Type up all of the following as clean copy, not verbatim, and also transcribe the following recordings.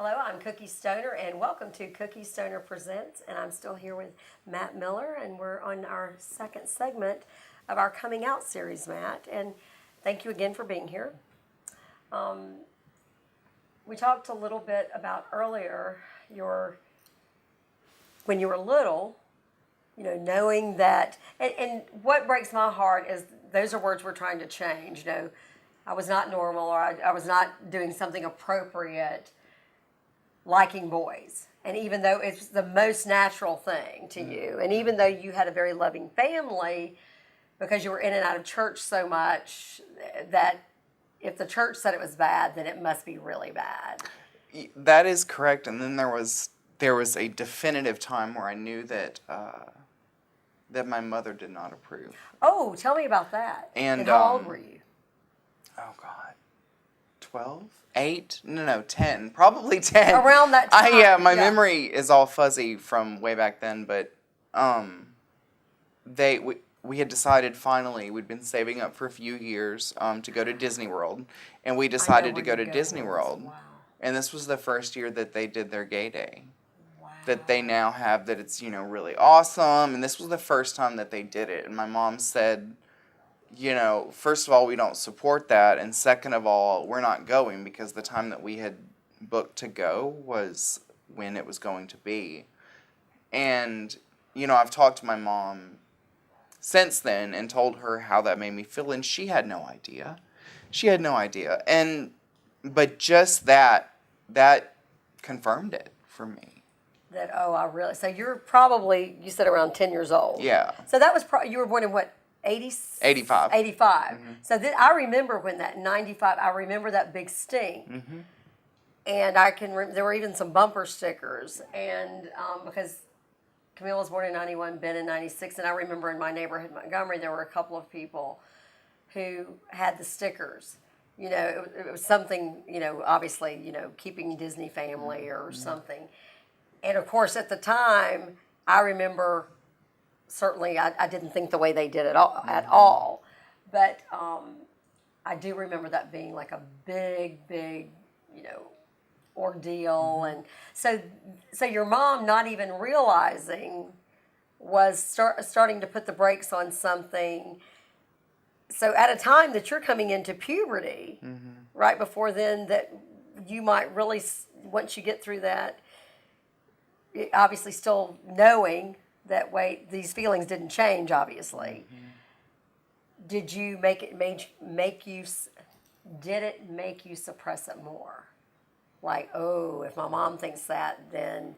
Hello, I'm Cookie Stoner, and welcome to Cookie Stoner Presents. And I'm still here with Matt Miller, and we're on our second segment of our Coming Out series, Matt. And thank you again for being here. We talked a little bit about earlier when you were little, knowing that, and what breaks my heart is those are words we're trying to change. I was not normal, or I was not doing something appropriate, liking boys. And even though it's the most natural thing to you, and even though you had a very loving family, because you were in and out of church so much, that if the church said it was bad, then it must be really bad. That is correct. And then there was a definitive time where I knew that that my mother did not approve. Oh, tell me about that. And how old were you? Oh God, 12? 8? No, 10. Probably 10. Around that time. Yeah, my memory is all fuzzy from way back then, but we had decided finally, we'd been saving up for a few years to go to Disney World, and we decided to go to Disney World. Wow. And this was the first year that they did their gay day. Wow. That they now have, that it's, really awesome, and this was the first time that they did it. And my mom said, first of all, we don't support that, and second of all, we're not going because the time that we had booked to go was when it was going to be. And, I've talked to my mom since then and told her how that made me feel, and she had no idea. But just that confirmed it for me. So you're probably, you said around 10 years old. Yeah. So that was, you were born in what? 85. 85. Mm-hmm. So I remember when that 95, I remember that big stink. Mm-hmm. And there were even some bumper stickers. And because Camille was born in 91, Ben in 96. And I remember in my neighborhood, Montgomery, there were a couple of people who had the stickers. It was something, obviously, keeping Disney family or something. And of course, at the time, I remember, certainly, I didn't think the way they did it at all. But I do remember that being like a big, ordeal. And so your mom, not even realizing, was starting to put the brakes on something. So at a time that you're coming into puberty, right before then, that you might really, once you get through that, obviously still knowing that these feelings didn't change, obviously. Did it make you suppress it more? Like, if my mom thinks that, then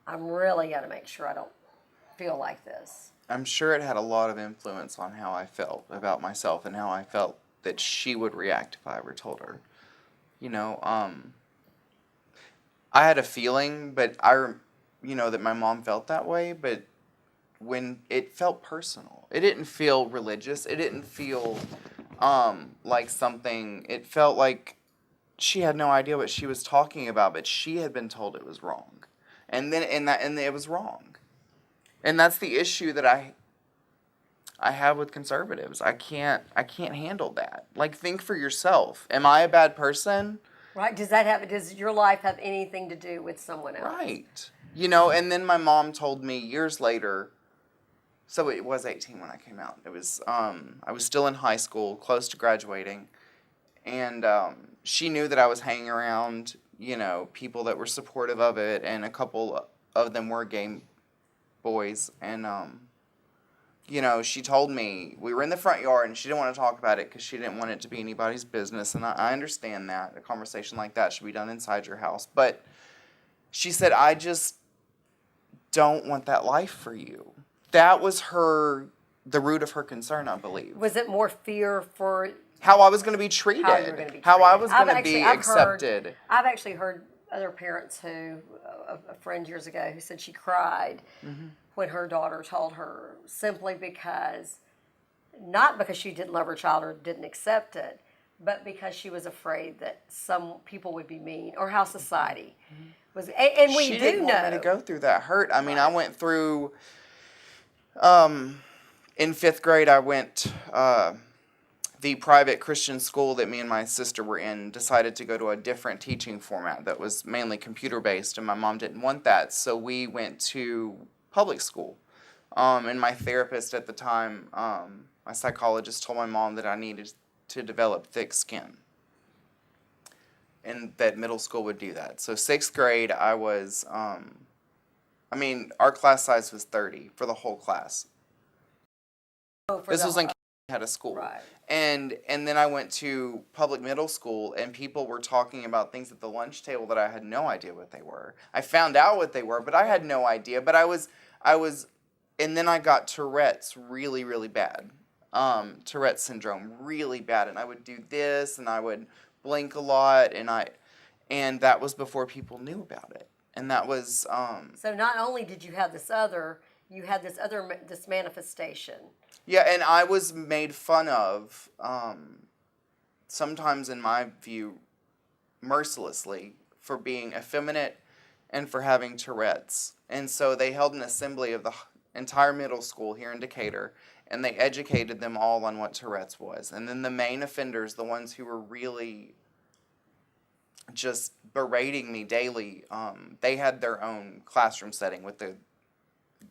I'm really got to make sure I don't feel like this. I'm sure it had a lot of influence on how I felt about myself and how I felt that she would react if I ever told her. I had a feeling, but that my mom felt that way, but when it felt personal. It didn't feel religious. It didn't feel like something. It felt like she had no idea what she was talking about, but she had been told it was wrong. And it was wrong. And that's the issue that I have with conservatives. I can't handle that. Like, think for yourself. Am I a bad person? Right. Does your life have anything to do with someone else? Right. And then my mom told me years later, so it was 18 when I came out. It was, I was still in high school, close to graduating, and she knew that I was hanging around, people that were supportive of it, and a couple of them were gay boys, and, she told me, we were in the front yard, and she didn't want to talk about it because she didn't want it to be anybody's business, and I understand that. A conversation like that should be done inside your house, but she said, I just don't want that life for you. That was the root of her concern, I believe. Was it more fear for how I was going to be treated? How I was going to be accepted. I've actually heard other parents a friend years ago who said she cried when her daughter told her, simply because, not because she didn't love her child or didn't accept it, but because she was afraid that some people would be mean, or how society was. And we she do didn't know. Want me to go through that hurt. I mean, I went through. In 5th grade, I went the private Christian school that me and my sister were in decided to go to a different teaching format that was mainly computer based, and my mom didn't want that, so we went to public school. And my therapist at the time, my psychologist, told my mom that I needed to develop thick skin, and that middle school would do that. So 6th grade, I was, our class size was 30 for the whole class. Oh, for This the was when whole- had a school. Right. And then I went to public middle school, and people were talking about things at the lunch table that I had no idea what they were. I found out what they were, but I had no idea. But I was, and then I got Tourette's really, really bad. Tourette's syndrome really bad, and I would do this, and I would blink a lot, and that was before people knew about it. And that was, So not only did you have this manifestation. yeah, and I was made fun of, sometimes in my view, mercilessly, for being effeminate and for having Tourette's. And so they held an assembly of the entire middle school here in Decatur, and they educated them all on what Tourette's was. And then the main offenders, the ones who were really just berating me daily, they had their own classroom setting with the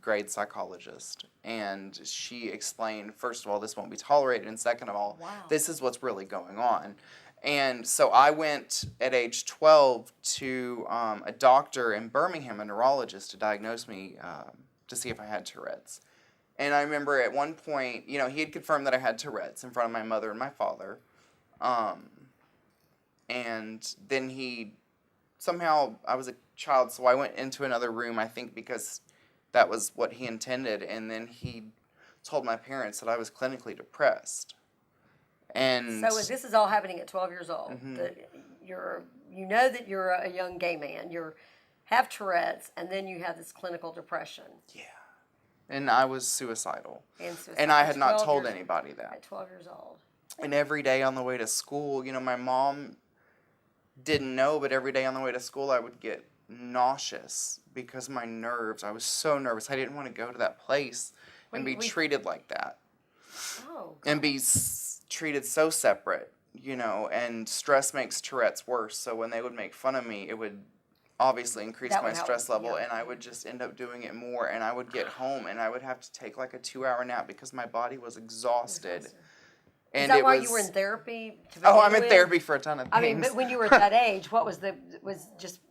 grade psychologist, and she explained, first of all, this won't be tolerated, and second of all, Wow. this is what's really going on. And so I went at age 12 to a doctor in Birmingham, a neurologist, to diagnose me, to see if I had Tourette's. And I remember at one point, he had confirmed that I had Tourette's in front of my mother and my father. And then somehow, I was a child, so I went into another room, I think because that was what he intended, and then he told my parents that I was clinically depressed. And So this is all happening at 12 years old. Mm-hmm. That you know that you're a young gay man. You have Tourette's, and then you have this clinical depression. yeah, and I was suicidal, And suicide and I at had not 12 told years- anybody that. At 12 years old. And every day on the way to school, my mom didn't know, but every day on the way to school, I would get nauseous because my nerves. I was so nervous. I didn't want to go to that place and be treated like that. Oh. And be treated so separate, and stress makes Tourette's worse. So when they would make fun of me, it would obviously increase That my would help, stress level, yeah. and I would just end up doing it more, and I would get home, and I would have to take like a 2-hour nap because my body was exhausted. And Is that it why was, you were in therapy? I'm in with? therapy for a ton of things. I mean, but when you were at that age,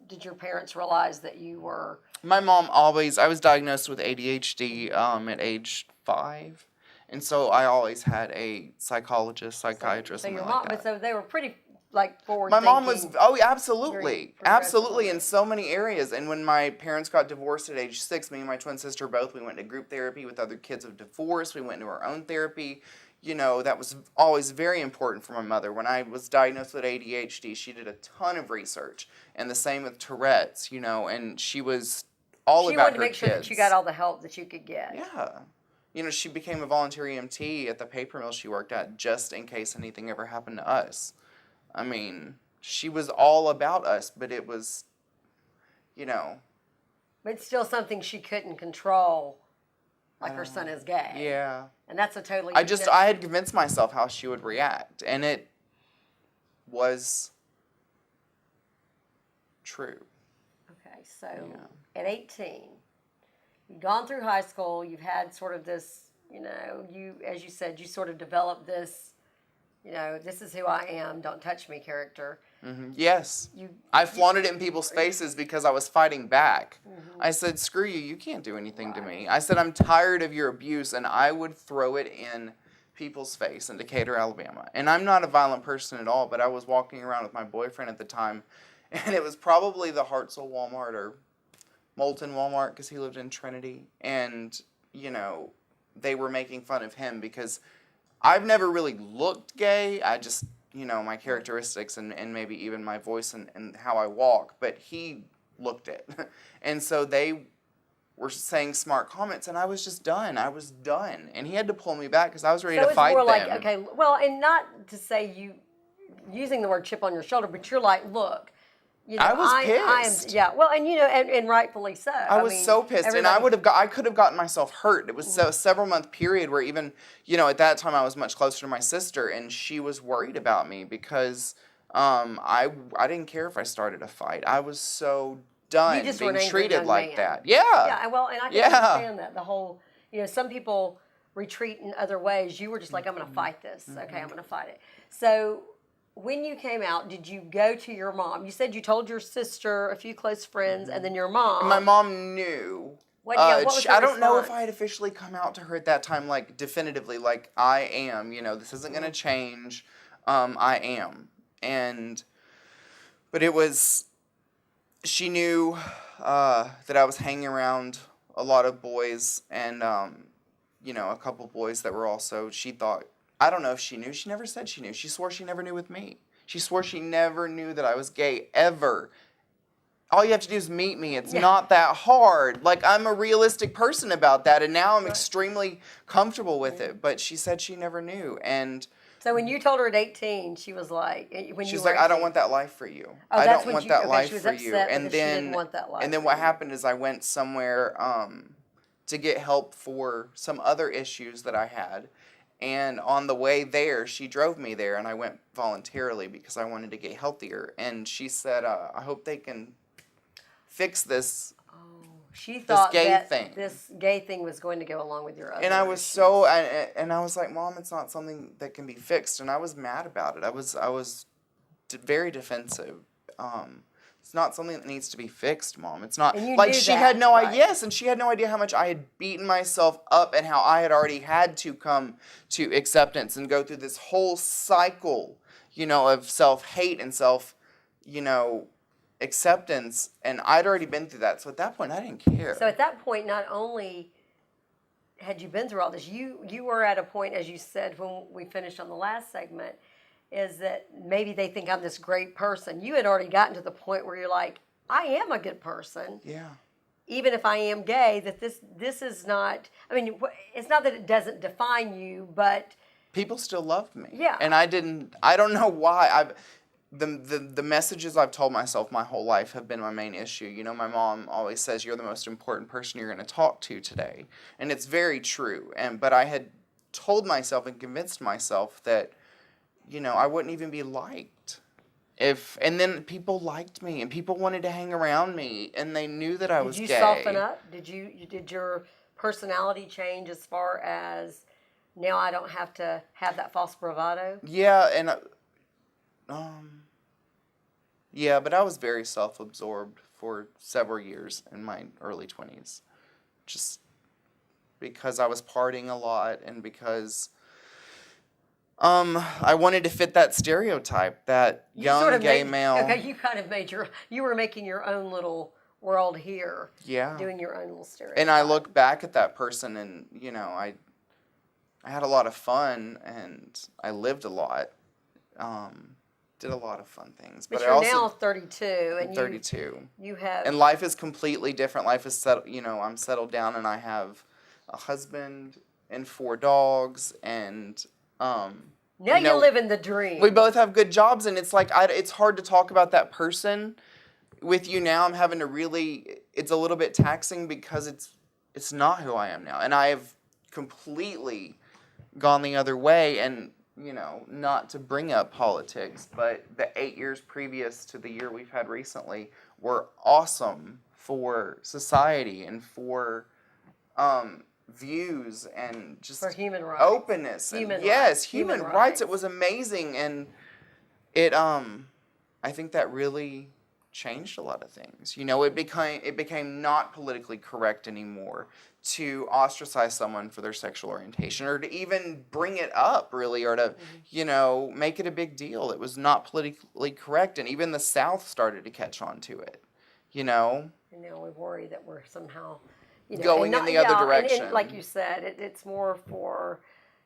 did your parents realize that you were? My mom I was diagnosed with ADHD at age 5. And so I always had a psychologist, psychiatrist, So your something mom, like but that. so they were pretty forward. My mom was, thinking. oh, yeah, very absolutely. progressive. Absolutely, in so many areas. And when my parents got divorced at age 6, me and my twin sister both, we went to group therapy with other kids of divorce. We went to our own therapy. That was always very important for my mother. When I was diagnosed with ADHD, she did a ton of research. And the same with Tourette's, and she was all She about wanted to her make sure that kids. you got all the help that you could get. Yeah. She became a volunteer EMT at the paper mill she worked at just in case anything ever happened to us. I mean, she was all about us, but it was, But it's still something she couldn't control, like her son is gay. yeah. And that's a totally. I had convinced myself how she would react, and it was true. Okay, so Yeah. at 18, you've gone through high school. You've had sort of this, as you said, you sort of developed this, this is who I am. Don't touch me character. Yes. I flaunted it in people's faces because I was fighting back. I said, screw you, you can't do anything to me. I said, I'm tired of your abuse, and I would throw it in people's face in Decatur, Alabama. And I'm not a violent person at all, but I was walking around with my boyfriend at the time, and it was probably the Hartselle Walmart or Moulton Walmart because he lived in Trinity. And, they were making fun of him because I've never really looked gay. I just... my characteristics and maybe even my voice and how I walk, but he looked it. And so they were saying smart comments, and I was just done. I was done. And he had to pull me back because I was ready to fight them. So it's more like, okay, well, and not to say you, using the word chip on your shoulder, but you're like, look, You know, I was I am, pissed. yeah. Well, and you know, and rightfully so. I was so pissed, and I could have gotten myself hurt. It was a several month period where even, you know, at that time I was much closer to my sister, and she was worried about me because I didn't care if I started a fight. I was so done You just were being an angry treated young like man. that. Yeah. Yeah, well, and I can understand that. The whole, you know, some people retreat in other ways. You were just like, I'm going to fight this. Okay, I'm going to fight it. So when you came out, did you go to your mom? You said you told your sister, a few close friends, and then your mom. And my mom knew. What was her I don't know if response? I had officially come out to her at that time, like definitively, like I am. You know, this isn't gonna change. I am, but it was. She knew that I was hanging around a lot of boys, and you know, a couple boys that were also. She thought. I don't know if she knew. She never said she knew. She swore she never knew with me. She swore she never knew that I was gay ever. All you have to do is meet me. It's not that hard. Like, I'm a realistic person about that, and now I'm extremely comfortable with it. But she said she never knew, and So when you told her at 18, she was like, when she's you were like, I don't 18. want that life for you. Oh, I that's don't when want she- that okay, life she was for you. upset And because she didn't want that life and then for what you. happened is I went somewhere to get help for some other issues that I had. And on the way there, she drove me there, and I went voluntarily because I wanted to get healthier. And she said, I hope they can fix this. She thought gay that thing. this gay thing was going to go along with your other And I was issues. and I was like, Mom, it's not something that can be fixed. And I was mad about it. I was very defensive. It's not something that needs to be fixed, Mom. It's not And you like knew she that, had no right? idea. Yes, and she had no idea how much I had beaten myself up and how I had already had to come to acceptance and go through this whole cycle, you know, of self-hate and acceptance, and I'd already been through that. So at that point, I didn't care. So at that point, not only had you been through all this, you were at a point, as you said when we finished on the last segment, is that maybe they think I'm this great person. You had already gotten to the point where you're like, I am a good person. Yeah. Even if I am gay, that this is not, I mean, it's not that it doesn't define you, but People still loved me. Yeah. And I don't know why. The messages I've told myself my whole life have been my main issue. You know, my mom always says you're the most important person you're going to talk to today. And it's very true. But I had told myself and convinced myself that, you know, I wouldn't even be liked. And then people liked me and people wanted to hang around me and they knew that I was gay. did you soften up? Did your personality change as far as now I don't have to have that false bravado? Yeah, and yeah, but I was very self-absorbed for several years in my early 20s. Just because I was partying a lot and because I wanted to fit that stereotype, that young gay male. Okay, you kind of you were making your own little world here. Yeah. Doing your own little stereotype. And I look back at that person and, you know, I had a lot of fun and I lived a lot. Did a lot of fun things. But I you're also, now 32 and I'm 32. you have And life is completely different. Life is settled, you know, I'm settled down and I have a husband and 4 dogs and now you know, you're living the dream. we both have good jobs and it's like it's hard to talk about that person with you now. I'm having to really, it's a little bit taxing because it's not who I am now. And I have completely gone the other way. And you know, not to bring up politics, but the 8 years previous to the year we've had recently were awesome for society and for views and just for human rights. openness. Human and yes, rights. human Human rights. rights. It was amazing, and it I think that really changed a lot of things. You know, it became not politically correct anymore to ostracize someone for their sexual orientation or to even bring it up really or to, you know, make it a big deal. It was not politically correct and even the South started to catch on to it, you know. And now we worry that we're somehow, you know, going in the other direction. And like you said, it's more for,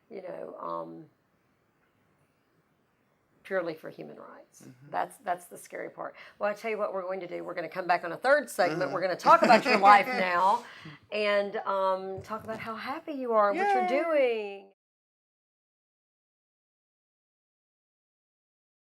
you know, purely for human rights. That's the scary part. Well, I tell you what we're going to do. We're going to come back on a third segment. We're going to talk about your life now and talk about how happy you are and what you're doing.